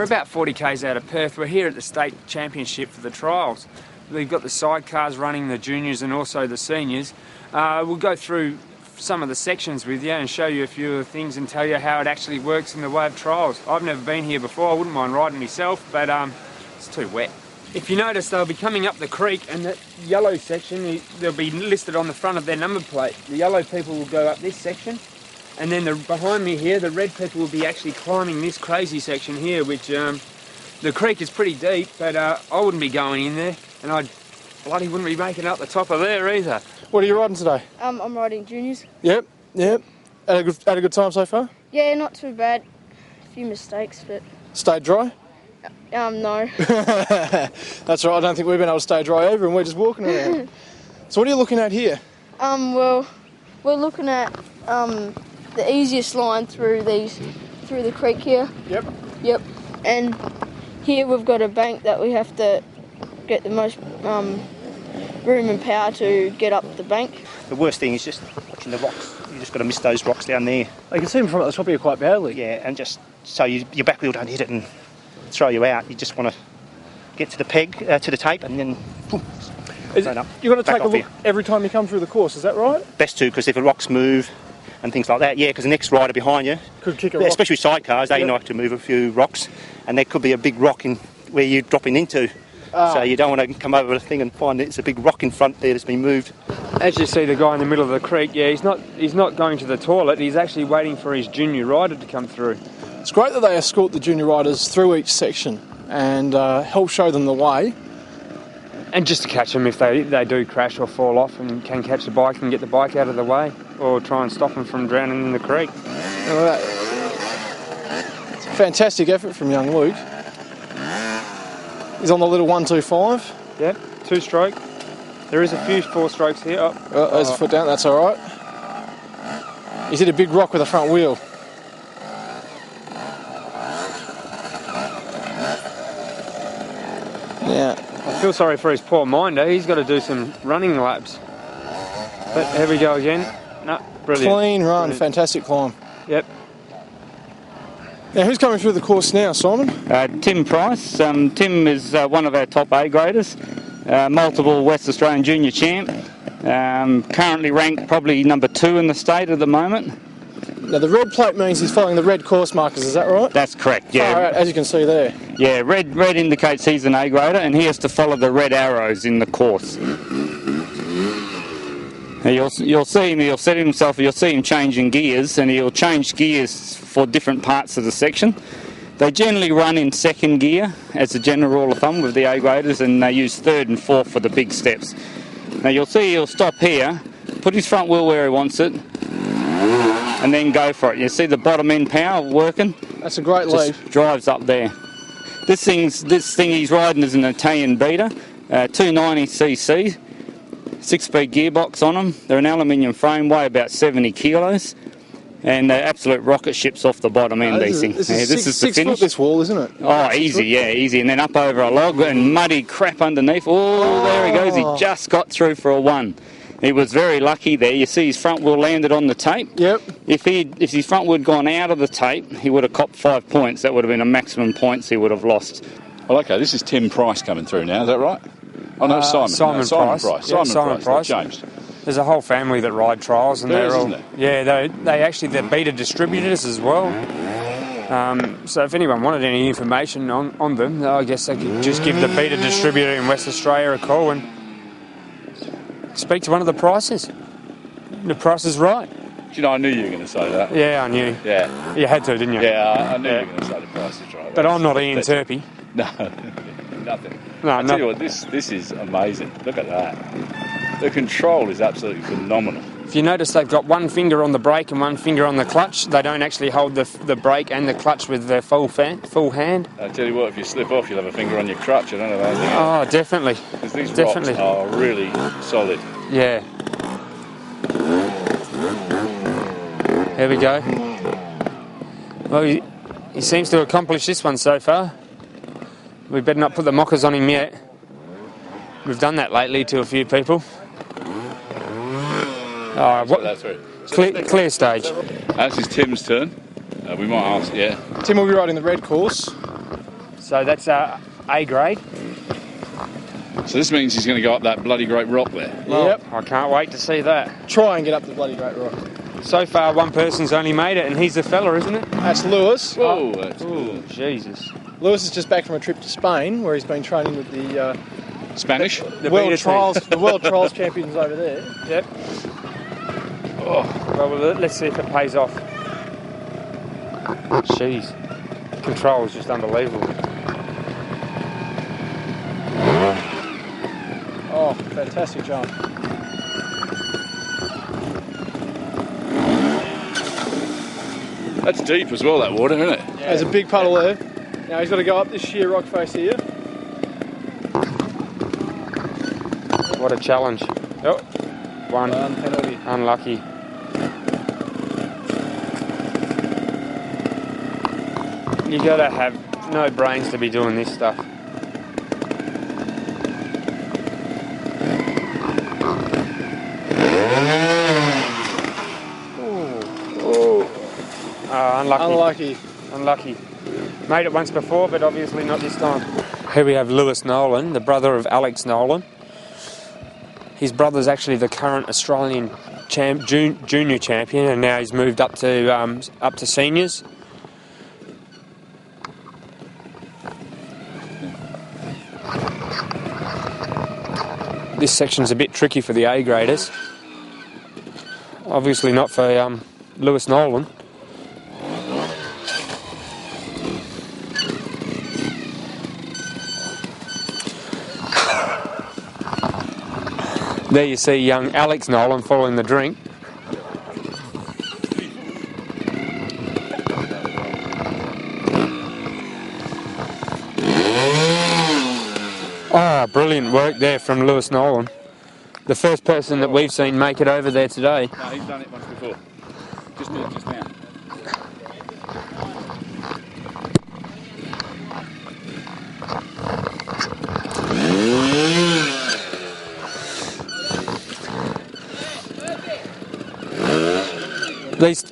about 40 k's out of Perth. We're here at the State Championship for the trials. We've got the sidecars running, the juniors and also the seniors. We'll go through some of the sections with you and show you a few of the things and tell you how it actually works in the way of trials. I've never been here before. I wouldn't mind riding myself, but it's too wet. If you notice, they'll be coming up the creek, and that yellow section, they'll be listed on the front of their number plate. The yellow people will go up this section, and then behind me here, the red people will be actually climbing this crazy section here, which the creek is pretty deep, but I wouldn't be going in there, and I bloody wouldn't be making it up the top of there either. What are you riding today? I'm riding juniors. Yep. Had a good time so far? Yeah, not too bad. A few mistakes, but... Stayed dry? No. That's right, I don't think we've been able to stay dry either, and we're just walking around. So what are you looking at here? Well, we're looking at the easiest line through the creek here. Yep. And here we've got a bank that we have to get the most room and power to get up the bank. The worst thing is just watching the rocks. You just got to miss those rocks down there. You can see them from the top here quite badly. Yeah, and just so your back wheel don't hit it and throw you out. You just want to get to the peg, to the tape, and then You've got to take a look every time you come through the course, is that right? Best to, because if the rocks move and things like that, yeah, because the next rider behind you could kick a rock. Especially sidecars, they like to move a few rocks, and there could be a big rock in where you're dropping into. So you don't want to come over the thing and find it's a big rock in front there that's been moved. As you see the guy in the middle of the creek, yeah, he's not going to the toilet, he's actually waiting for his junior rider to come through. It's great that they escort the junior riders through each section and help show them the way. And just to catch them if they do crash or fall off, and can catch the bike and get the bike out of the way, or try and stop them from drowning in the creek. It's a fantastic effort from young Luke. He's on the little 125. Yep, 2-stroke. There is a few 4-strokes here. There's a foot down, that's all right. He's hit a big rock with the front wheel. Yeah. I feel sorry for his poor minder. He's got to do some running laps. But here we go again. No, brilliant. Clean run, brilliant. Fantastic climb. Yep. Now, who's coming through the course now, Simon? Tim Price. Tim is one of our top A graders, multiple West Australian junior champ. Currently ranked probably number 2 in the state at the moment. Now, the red plate means he's following the red course markers, is that right? That's correct, yeah. Right, as you can see there. Yeah, red indicates he's an A grader, and he has to follow the red arrows in the course. Now you'll see him, he'll set himself, you'll see him changing gears, and he'll change gears for different parts of the section. They generally run in second gear as a general rule of thumb with the A graders, and they use third and fourth for the big steps. Now you'll see he'll stop here, put his front wheel where he wants it, and then go for it. You see the bottom end power working? That's a great leap. Drives up there. This thing he's riding is an Italian beater, 290cc, 6-speed gearbox on them. They're an aluminium frame, weigh about 70 kilos, and they're absolute rocket ships off the bottom end. This is the finish. This wall, isn't it? Oh, easy, yeah, easy. And then up over a log and muddy crap underneath. Oh, there he goes. He just got through for a 1. He was very lucky there. You see his front wheel landed on the tape. Yep. If his front wheel had gone out of the tape, he would have copped 5 points. That would have been a maximum points he would have lost. Well, okay, this is Tim Price coming through now. Is that right? Oh no, Simon. Simon Price. Yeah, Simon Price. Changed. There's a whole family that ride trials, and they're all they're beta distributors as well. So if anyone wanted any information on them, I guess they could just give the beta distributor in West Australia a call and speak to one of the Prices. The price is right. Do you know, I knew you were going to say that. Yeah, I knew. Yeah. You had to, didn't you? Yeah, I knew you were going to say the price is right. But I'm not Ian Turpie. No, nothing. No, I tell you what, this is amazing. Look at that. The control is absolutely phenomenal. If you notice, they've got one finger on the brake and one finger on the clutch. They don't actually hold the brake and the clutch with their full hand. I tell you what, if you slip off, you'll have a finger on your crutch. I don't know about that. Oh, definitely. Because these rocks are really solid. Yeah. There we go. Well, he seems to accomplish this one so far. We better not put the mockers on him yet. We've done that lately to a few people. Clear stage. This is Tim's turn. We might ask, yeah. Tim will be riding the red course. So that's A grade. So this means he's going to go up that bloody great rock there. Well, Yep. I can't wait to see that. Try and get up the bloody Great Rock. So far, one person's only made it, and he's the fella, isn't it? That's Lewis. Whoa, that's Oh, good. Jesus. Lewis is just back from a trip to Spain, where he's been training with the Spanish? The world beta trials, team. the world trials champions over there. Yep. Oh, well, let's see if it pays off. Jeez. Control is just unbelievable. Oh, fantastic jump. That's deep as well, that water, isn't it? There's a big puddle there. Now he's got to go up this sheer rock face here. What a challenge. Oh, one. Penalty. Unlucky. You gotta have no brains to be doing this stuff. Unlucky. Unlucky. Made it once before, but obviously not this time. Here we have Lewis Nolan, the brother of Alex Nolan. His brother's actually the current Australian junior champion, and now he's moved up to seniors. This section's a bit tricky for the A graders. Obviously not for Lewis Nolan. There you see young Alex Nolan following the drink. Ah, brilliant work there from Lewis Nolan. The first person that we've seen make it over there today. No, he's done it once before. Just did it just now.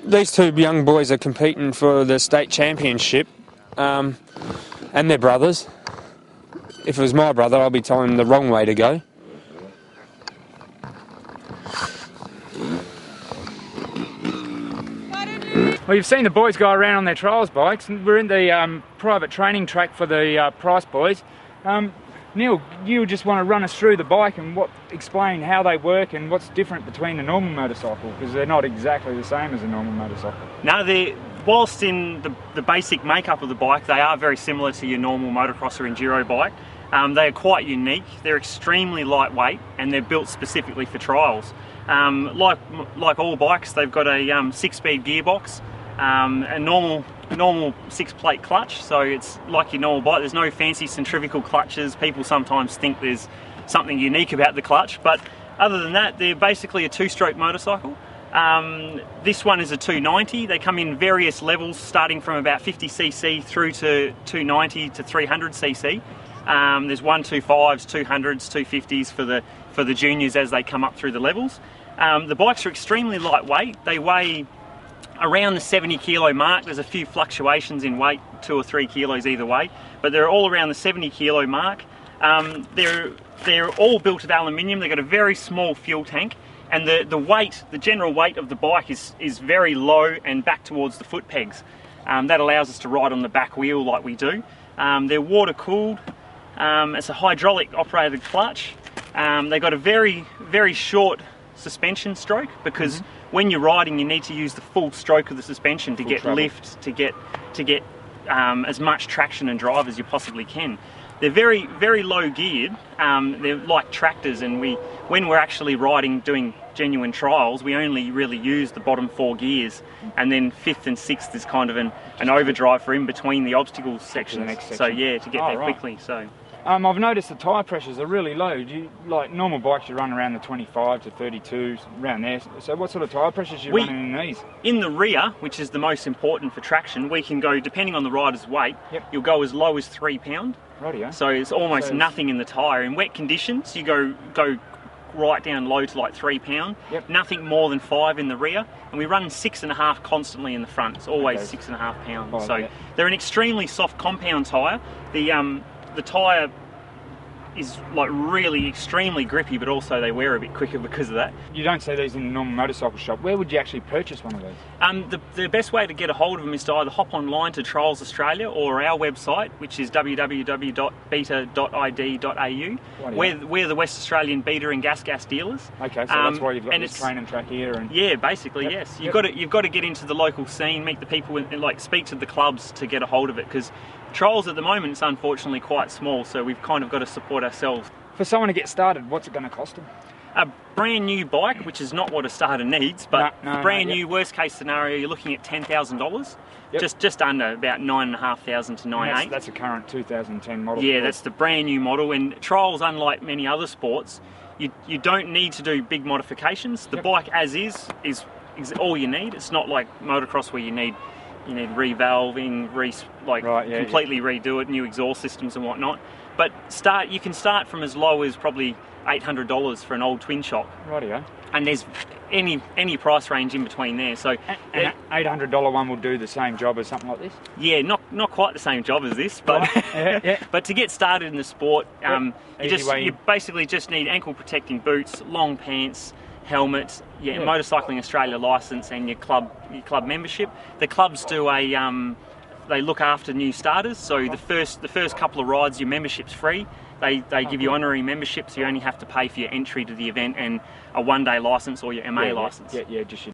These two young boys are competing for the state championship, and they're brothers. If it was my brother, I'd be telling him the wrong way to go. Well, you've seen the boys go around on their trials bikes, and we're in the private training track for the Price boys. Neil, you just want to run us through the bike and explain how they work and what's different between a normal motorcycle, because they're not exactly the same as a normal motorcycle. No, whilst in the basic makeup of the bike, they are very similar to your normal motocross or enduro bike. They are quite unique. They're extremely lightweight and they're built specifically for trials. Like all bikes, they've got a 6-speed gearbox, a normal 6-plate clutch, so it's like your normal bike. There's no fancy centrifugal clutches. People sometimes think there's something unique about the clutch, but other than that, they're basically a 2-stroke motorcycle. This one is a 290. They come in various levels, starting from about 50cc through to 290 to 300cc. There's 125s, 200s, 250s for the juniors as they come up through the levels. The bikes are extremely lightweight. They weigh around the 70 kilo mark. There's a few fluctuations in weight, 2 or 3 kilos either way, but they're all around the 70 kilo mark. They're all built of aluminium. They've got a very small fuel tank, and the general weight of the bike is very low and back towards the foot pegs. That allows us to ride on the back wheel like we do. They're water cooled. It's a hydraulic operated clutch. They've got a very, very short suspension stroke, because when you're riding you need to use the full stroke of the suspension to get lift, to get as much traction and drive as you possibly can. They're very, very low geared. They're like tractors, and when we're actually riding, doing genuine trials, we only really use the bottom 4 gears, and then 5th and 6th is kind of an overdrive for in between the obstacle sections. So yeah, to get there quickly. So I've noticed the tyre pressures are really low. Like normal bikes, you run around the 25 to 32, around there. So what sort of tyre pressures are you running in these? In the rear, which is the most important for traction, we can go, depending on the rider's weight, you'll go as low as 3 pound. Rightio. So it's almost nothing in the tyre. In wet conditions, you go right down low to like £3. Yep. Nothing more than 5 in the rear, and we run 6.5 constantly in the front. It's always Okay. 6.5 pounds. Oh, So yeah. they're an extremely soft compound tyre. The tyre is like really extremely grippy, but also they wear a bit quicker because of that. You don't see these in a normal motorcycle shop. Where would you actually purchase one of those? The best way to get a hold of them is to either hop online to Trials Australia or our website, which is www.beta.id.au. We're the West Australian beta and gas dealers. Okay, so that's why you've got and this it's- training track here. And Yeah, basically, Yep. yes. Yep. You've got to get into the local scene, meet the people, and like speak to the clubs to get a hold of it. Because Trials at the moment is unfortunately quite small, so we've kind of got to support ourselves. For someone to get started, what's it going to cost them? A brand new bike, which is not what a starter needs, but No, brand yep. new worst case scenario, you're looking at $10,000, Yep. just under about 9,500 to 9,800. That's a current 2010 model. Yeah, that's the brand new model. And Trials, unlike many other sports, you don't need to do big modifications. The Yep. bike as is all you need. It's not like motocross where you need revalving, completely redo it, new exhaust systems and whatnot. But you can start from as low as probably $800 for an old twin shock, Rightio. and there's any price range in between there. So And an $800 one will do the same job as something like this? yeah, not quite the same job as this, but Yeah. but to get started in the sport, Easy way you in. basically just need ankle protecting boots, long pants, helmet, Yeah. Motorcycling Australia licence, and your club membership. The clubs do they look after new starters, so the first couple of rides your membership's free. They give you honorary membership, so you only have to pay for your entry to the event and a one-day licence or your MA licence. Yeah, just your